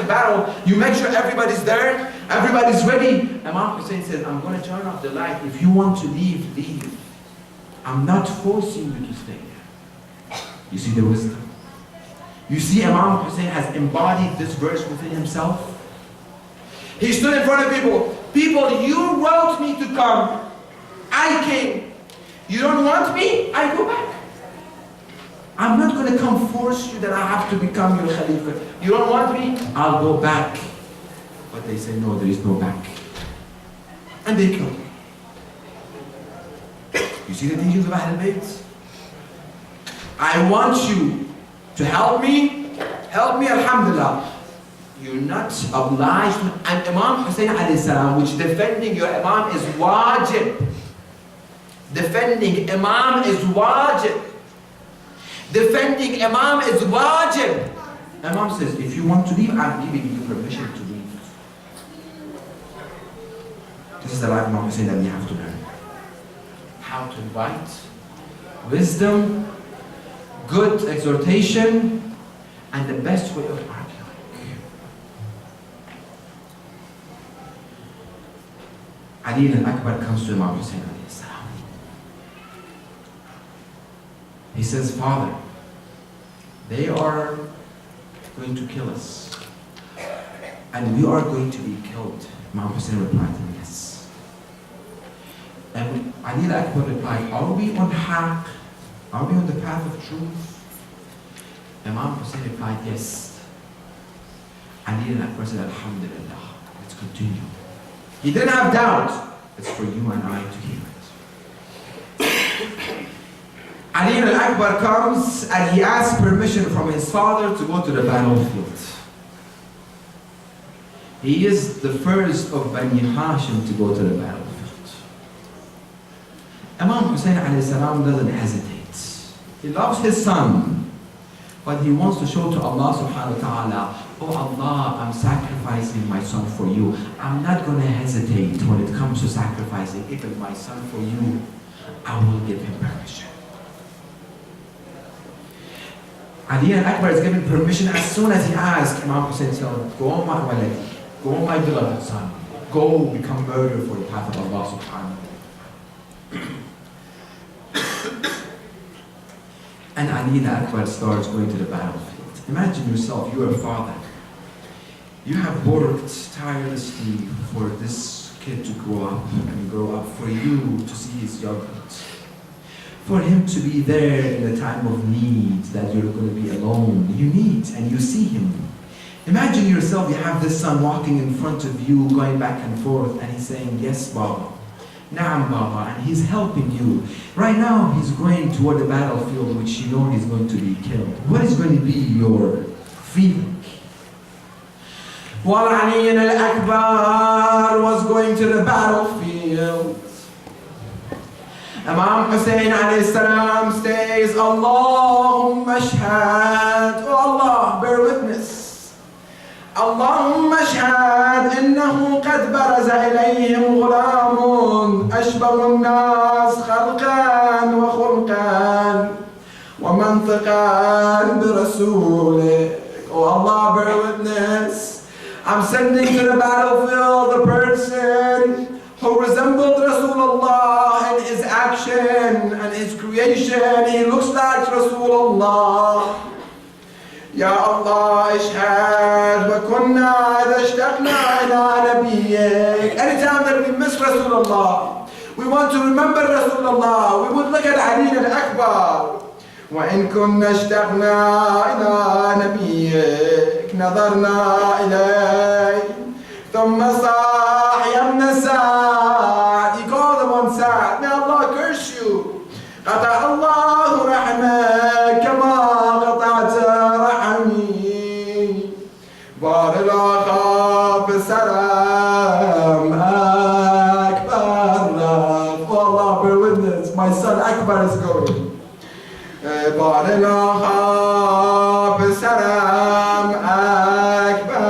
A: battle, you make sure everybody's there, everybody's ready. Imam Hussein says, I'm going to turn off the light. If you want to leave, leave. I'm not forcing you to stay there. You see the wisdom? You see Imam Hussein has embodied this verse within himself. He stood in front of people. People, you wrote me to come. I came. You don't want me? I go back. I'm not going to come force you that I have to become your Khalifa. You don't want me? I'll go back. But they say, no, there is no back. And they kill me. You see the teachings of Ahlul Bayt? I want you to help me. Help me, alhamdulillah. You're not obliged. And Imam Hussein alayhi salam, which defending your Imam is wajib. Defending Imam is wajib. Defending Imam is wajib. Imam says, if you want to leave, I'm giving you permission to leave. This is the life of Imam Hussein that we have to learn. How to invite wisdom, good exhortation, and the best way of arguing. Ali al-Akbar comes to Imam Hussein alayhi salam. He says, Father, they are going to kill us, and we are going to be killed. Imam Hussein replied, yes. And Ali al-Akbar replied, are we on haqq? Are we on the path of truth? Imam Hussein replied, yes. Ali al-Akbar said, alhamdulillah, let's continue. He didn't have doubt. It's for you and I to hear it. Ali al-Akbar comes and he asks permission from his father to go to the battlefield.
B: He is the first of Bani Hashim to go to the battlefield. Imam Hussein alayhi salam doesn't hesitate. He loves his son, but he wants to show to Allah subhanahu wa ta'ala, oh Allah, I'm sacrificing my son for you. I'm not going to hesitate when it comes to sacrificing even my son for you. I will give him permission. Ali al-Akbar is given permission as soon as he asks. Imam Hussein said, go on my waladi, go on my beloved son, go become murderer for the path of Allah subhanahu wa ta'ala. And Ali al-Akbar starts going to the battlefield. Imagine yourself, you are a father. You have worked tirelessly for this kid to grow up, for you to see his judgment, for him to be there in a time of need that you're going to be alone. You need and you see him. Imagine yourself, you have this son walking in front of you, going back and forth, and he's saying, yes, Baba. Naam, Baba, and he's helping you. Right now, he's going toward the battlefield, which you know he's going to be killed. What is going to be your feeling? While Ali al-Akbar was going to the battlefield, Imam Hussein alayhi salam says, Allahumma ashhad, oh Allah, bear witness. اللهم اشهد إنه قد برز إليهم غلام أشبه الناس خلقا وخلقا ومنطقا برسولك. Oh Allah, bear witness. I'm sending to the battlefield a person who resembled Rasulullah in his action and his creation. He looks like Rasulullah. يا الله اشهد وكنا إذا اشتقنا إلى نبيك. Anytime that we miss Rasulullah, we want to remember Rasulullah, we would look at Ali al-Akbar. وإن كنا اشتقنا إلى نبيك نظرنا إليه ثم صاح يا ابن سعد. He called him on Sa'd. May Allah curse you. قطع الله رحمك كما قطعت رحمي. بار الآخر بسلام أكبر. Oh Allah, bear witness. My son Akbar is going. بار الآخر بسلام أكبر.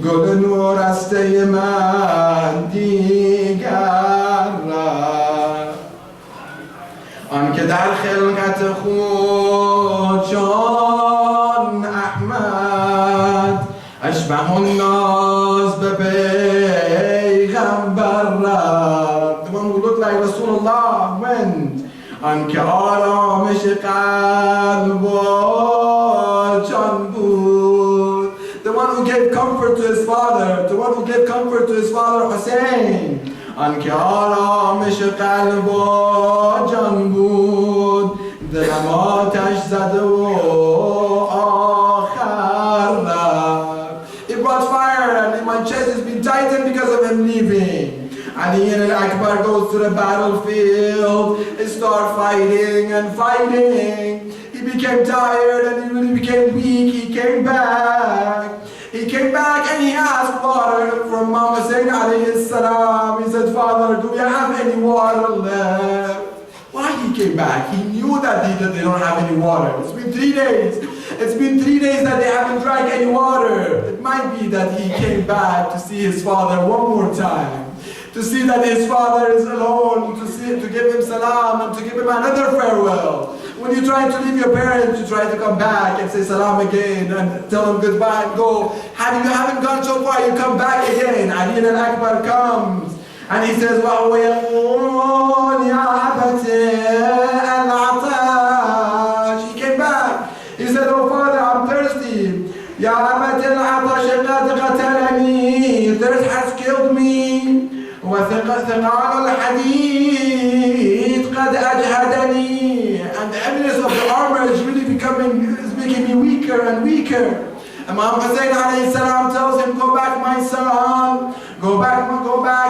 B: قل نور استيمان دیگر آنکه در خلقت خود جان احمد اشبه الناس به پیغمبر. The one who looked like Rasulullah went. آنکه آرامش قلب و جان بود. The one who gave comfort to his father, the one who gave comfort to his father Hussein. آنکه آرامش قلب و جان بود. دلم آتش زده و آخر رفت. It brought fire and my chest has been tightened because of him leaving. Ali al-Akbar goes to the battlefield and starts fighting and fighting. He became tired and he really became weak. He came back. He came back and he asked water from Imam Hussein alayhi salam. He said, Father, do we have any water left? Why he came back? He knew that they don't have any water. It's been 3 days. It's been 3 days that they haven't drank any water. It might be that he came back to see his father one more time. To see that his father is alone, to give him salam and to give him another farewell. When you try to leave your parents, you try to come back and say salam again and tell them goodbye and go. You haven't gone so far, you come back again. Ali al-Akbar comes and he says, وَهُوَ يَقُولُ يَا أَبَتِ الْعَطَاشِ. He came back. He said, oh father, I'm thirsty. يَا أَبَتِ الْعَطَاشِ قَدْ قَتَلَنِي. Thirst has killed me. وثقال الحديد قد أجهدني. And the heaviness of the armor is really making me weaker and weaker. Imam Hussein alayhi salam tells him, go back my son, go back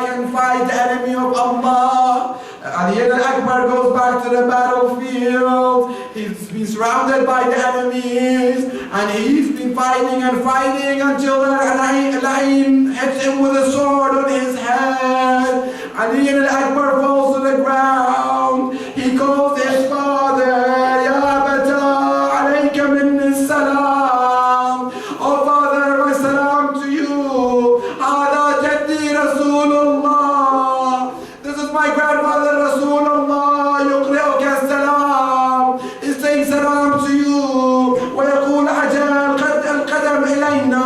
B: and fight the enemy of Allah. Ali al-Akbar goes back to the battlefield. He's been surrounded by the enemies and he's been been fighting and fighting until Al-Ain hits him with a sword on his head. Ali al-Akbar falls to the ground. He calls his father, Ya Abata, alayka minni salam. Oh father, my salam to you. Hada jaddi Rasulullah. This is my grandfather Rasulullah. Yuqri'uka salam. He's saying salam to you. ويقول عجل القدم إلينا.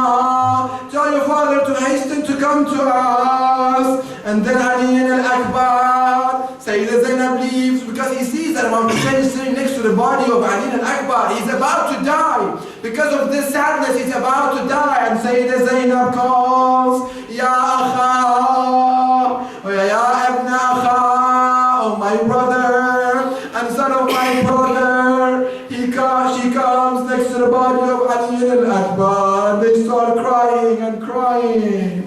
B: Tell your father to hasten to come to us. And then Ali al-Akbar, Sayyidah Zainab leaves because he sees that Imam Hussein is sitting next to the body of Ali al-Akbar. He's about to die. Because of this sadness, he's about to die. And Sayyidah Zainab calls, Ya Akha, Ya Ibn Akha, oh my brother, and son of my brother. She comes next to the body of Ali al-Akbar. They start crying and crying.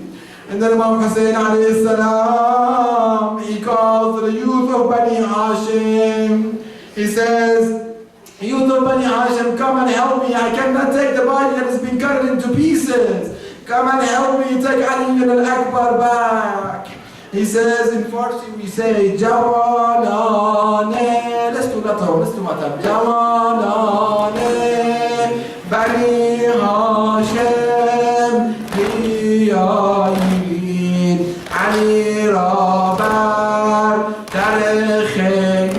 B: And then Imam Hussein alayhi salam, he calls the youth of Bani Hashim. He says, youth of Bani Hashim, come and help me. I cannot take the body that has been cut into pieces. Come and help me take Ali al-Akbar back. He says, in Farsi we say, Jawanane, let's do matab. Jawanane, Bani Hashim, Hiyayin, Ali Rabar, Tarikhime,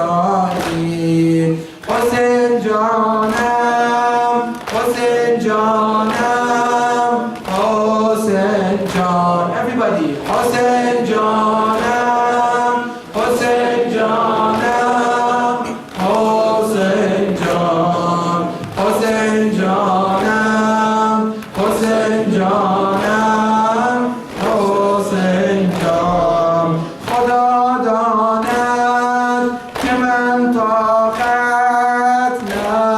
B: Resayin, Hussein Janam, Hussein Janam, Hussein Jan. Everybody, Hussein Janam, Hussein Janam, Hussein Jan, Hussein Janam, Hussein Janam, Hussein Jan. Khuda danad ke man taqat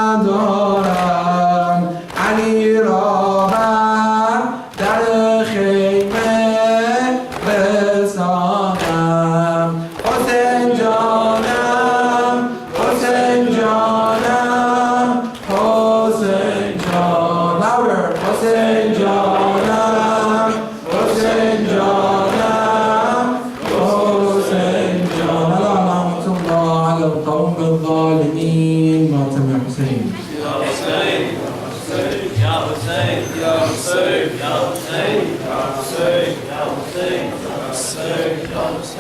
B: nadaram. Ali ra dar khayme besadam. Hussein Janam, Hussein Janam, Hussein Jan. Louder. Hussein Janam, Hussein Janam, Hussein Jan. Allahumma ala al-qawm al-zalimin. Matam ya Hussein.
C: Ya Hussein, Ya Hussein, Ya Hussein, Ya Hussein, Ya Hussein, Ya Hussein, Ya Hussein, Ya Hussein.